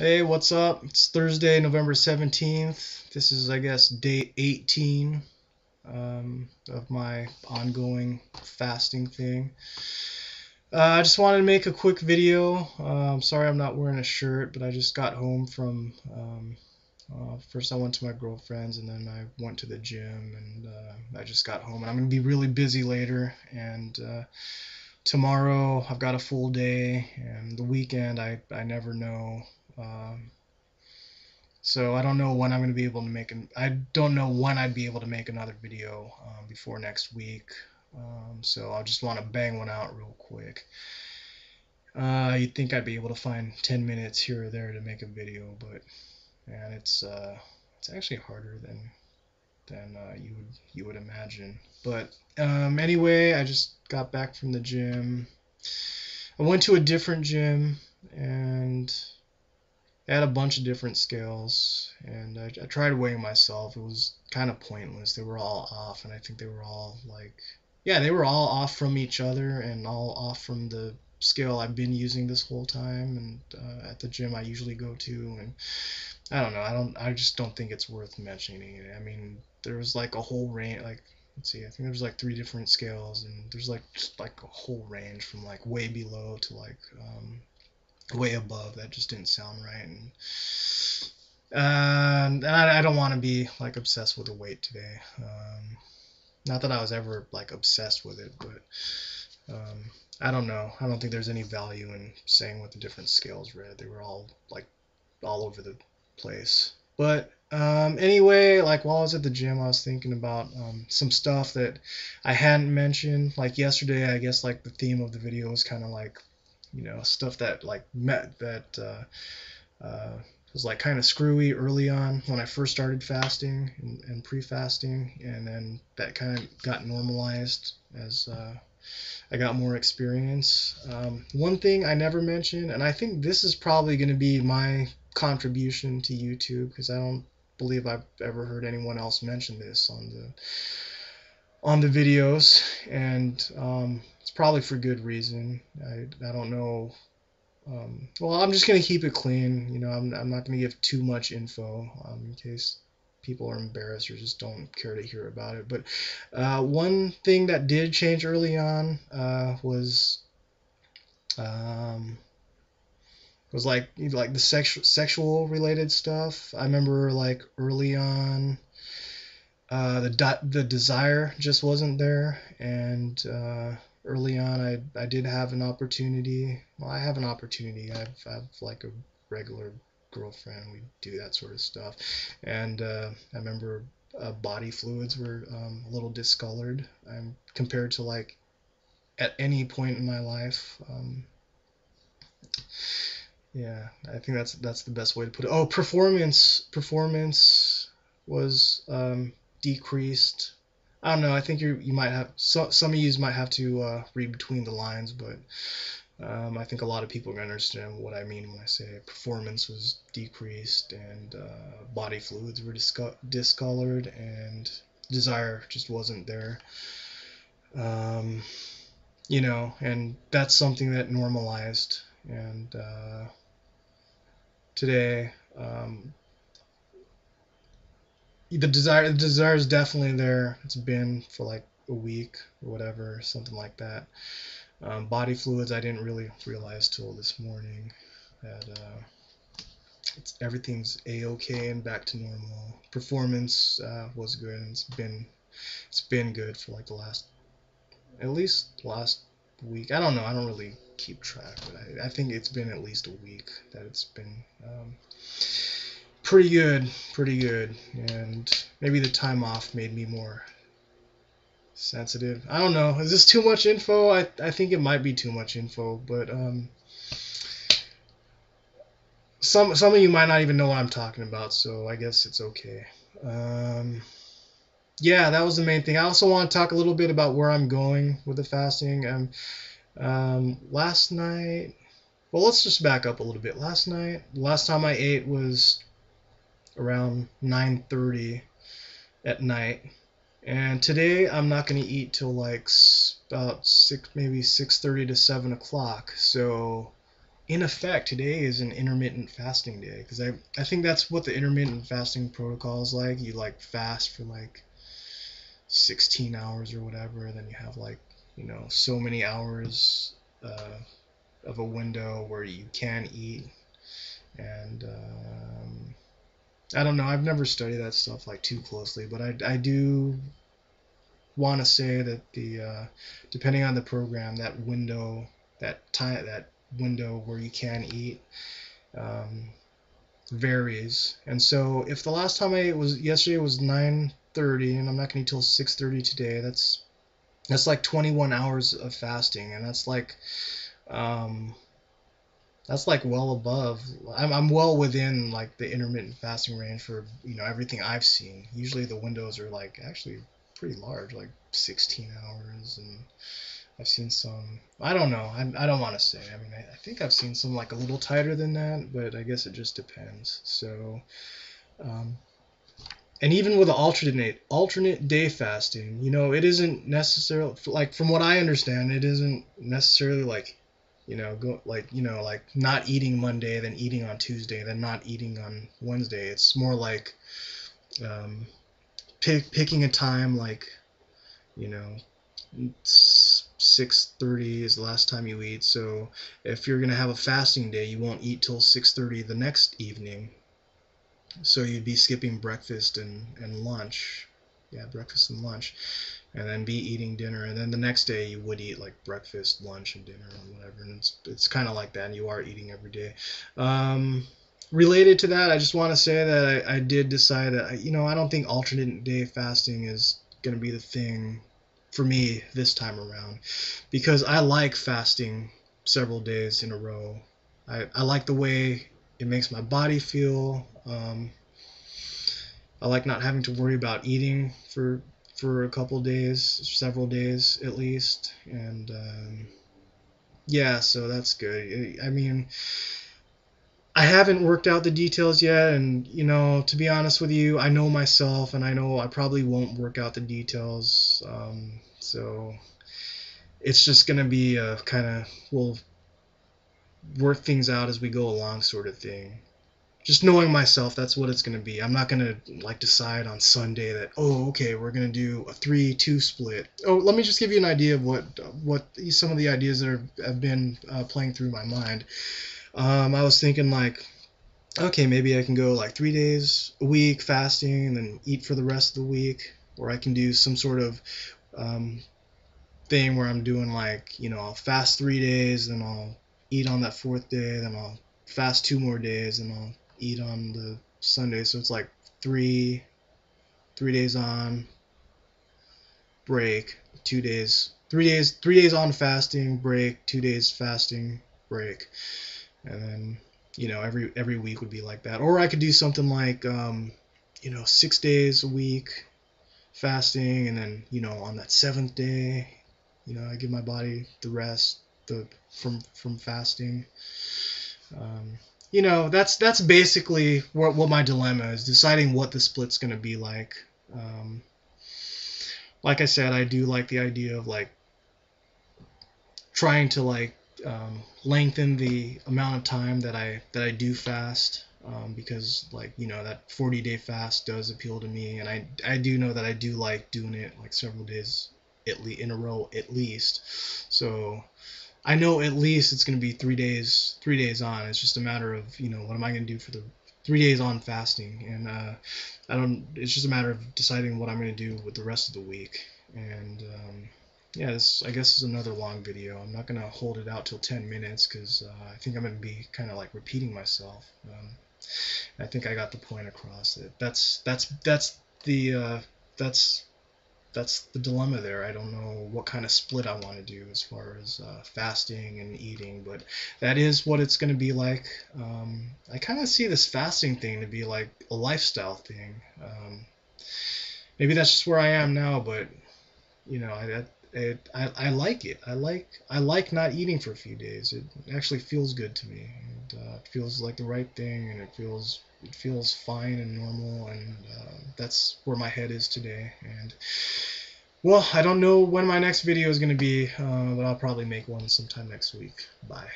Hey, what's up? It's Thursday, November 17th. This is, I guess, day 18 of my ongoing fasting thing. I just wanted to make a quick video. Sorry I'm not wearing a shirt, but I just got home from. First, I went to my girlfriend's, and then I went to the gym, and I just got home. And I'm going to be really busy later, and tomorrow I've got a full day, and the weekend I never know. Um, So I don't know when I'm going to be able to I don't know when I'd be able to make another video before next week. So I just want to bang one out real quick. You'd think I'd be able to find 10 minutes here or there to make a video, but man, it's actually harder than you would imagine. But anyway, I just got back from the gym. I went to a different gym and I had a bunch of different scales, and I tried weighing myself. It was kind of pointless. They were all off, and I think they were all yeah, they were all off from each other and all off from the scale I've been using this whole time, and at the gym I usually go to, and I don't know. I just don't think it's worth mentioning it. I mean, there was like a whole range. Like, let's see, I think there was like three different scales, and there's like just like a whole range from like way below to like way above. That just didn't sound right, and I don't want to be like obsessed with the weight today. Not that I was ever like obsessed with it, but I don't know. I don't think there's any value in saying what the different scales read. They were all like all over the place. But anyway, like while I was at the gym, I was thinking about some stuff that I hadn't mentioned. Like yesterday, I guess like the theme of the video was kind of like, stuff that like met that was like kind of screwy early on when I first started fasting and pre-fasting, and then that kind of got normalized as I got more experience. One thing I never mentioned, and I think this is probably going to be my contribution to YouTube, because I don't believe I've ever heard anyone else mention this on the videos, and it's probably for good reason. I don't know. Well, I'm just gonna keep it clean. I'm not gonna give too much info in case people are embarrassed or just don't care to hear about it. But one thing that did change early on um, was like the sexual related stuff. I remember like early on, the desire just wasn't there, and early on I did have an opportunity. Well, I have an opportunity. I've like a regular girlfriend. We do that sort of stuff, and I remember body fluids were a little discolored compared to like at any point in my life. Yeah, I think that's the best way to put it. Oh, performance was decreased. I don't know. I think you might have some of you might have to read between the lines, but I think a lot of people are gonna understand what I mean when I say performance was decreased and body fluids were discolored and desire just wasn't there. Um, and that's something that normalized. And today, the desire is definitely there. It's been for like a week or whatever, something like that. Body fluids, I didn't really realize till this morning that everything's a-okay and back to normal. Performance was good, and it's been good for like at least the last week. I don't know. I don't really keep track, but I think it's been at least a week that it's been pretty good, and maybe the time off made me more sensitive. I don't know. Is this too much info? I think it might be too much info, but some of you might not even know what I'm talking about, so I guess it's okay. Yeah, that was the main thing. I also want to talk a little bit about where I'm going with the fasting. Last night, well, let's just back up a little bit. Last time I ate was around 9:30 at night, and today I'm not going to eat till like about maybe 6:30 to 7 o'clock. So in effect, today is an intermittent fasting day, because I think that's what the intermittent fasting protocol is like. You like fast for like 16 hours or whatever, and then you have like, so many hours of a window where you can eat. And I don't know, I've never studied that stuff like too closely, but I do want to say that the depending on the program, that window where you can eat um, varies. And so if the last time I ate was yesterday was 9:30, and I'm not going to eat till 6:30 today, that's like 21 hours of fasting, and um, that's like well above. I'm well within like the intermittent fasting range for everything I've seen. Usually the windows are like actually pretty large, like 16 hours, and I've seen some. I don't know. I don't want to say. I mean, I think I've seen some like a little tighter than that, but I guess it just depends. So, um, and even with the alternate day fasting, it isn't necessarily like, from what I understand, it isn't necessarily like, go like, like not eating Monday, then eating on Tuesday, then not eating on Wednesday. It's more like um, picking a time like, you know 6:30 is the last time you eat. So if you're gonna have a fasting day, you won't eat till 6:30 the next evening. So you'd be skipping breakfast and lunch. Yeah, breakfast and lunch, and then be eating dinner. And then the next day you would eat like breakfast, lunch, and dinner and whatever. And it's kind of like that. And you are eating every day. Related to that, I just want to say that I did decide that I don't think alternate day fasting is going to be the thing for me this time around, because I like fasting several days in a row. I like the way it makes my body feel. I like not having to worry about eating for a couple days, several days at least, and yeah, so that's good. I mean, I haven't worked out the details yet, and to be honest with you, I know myself, and I know I probably won't work out the details. So it's just gonna be a kind of, we'll work things out as we go along sort of thing. Just knowing myself, that's what it's gonna be. I'm not gonna like decide on Sunday that, oh, okay, we're gonna do a 3-2 split. Oh, let me just give you an idea of what some of the ideas that have been playing through my mind. I was thinking like, okay, maybe I can go like 3 days a week fasting and then eat for the rest of the week, or I can do some sort of thing where I'm doing like, I'll fast 3 days, then I'll eat on that fourth day, then I'll fast 2 more days, and I'll eat on the Sunday. So it's like three days on, break, 2 days, 3 days on fasting, break, 2 days fasting, break, and then every week would be like that. Or I could do something like 6 days a week fasting, and then on that seventh day, I give my body the rest from fasting. That's basically what my dilemma is, deciding what the split's going to be like. Like I said, I do like the idea of like trying to like lengthen the amount of time that I do fast, because like that 40-day fast does appeal to me, and I do know that I do like doing it like several days in a row at least. So I know at least it's going to be 3 days on. It's just a matter of what am I going to do for the 3 days on fasting, and I don't. It's just a matter of deciding what I'm going to do with the rest of the week. And yeah, this I guess is another long video. I'm not going to hold it out till 10 minutes because I think I'm going to be kind of like repeating myself. I think I got the point across. That's the that's the dilemma there. I don't know what kind of split I want to do as far as fasting and eating, but that is what it's going to be like. I kind of see this fasting thing to be like a lifestyle thing. Maybe that's just where I am now, but I like it. I like not eating for a few days. It actually feels good to me. It feels like the right thing, and it feels fine and normal, and that's where my head is today. And well, I don't know when my next video is going to be, but I'll probably make one sometime next week. Bye.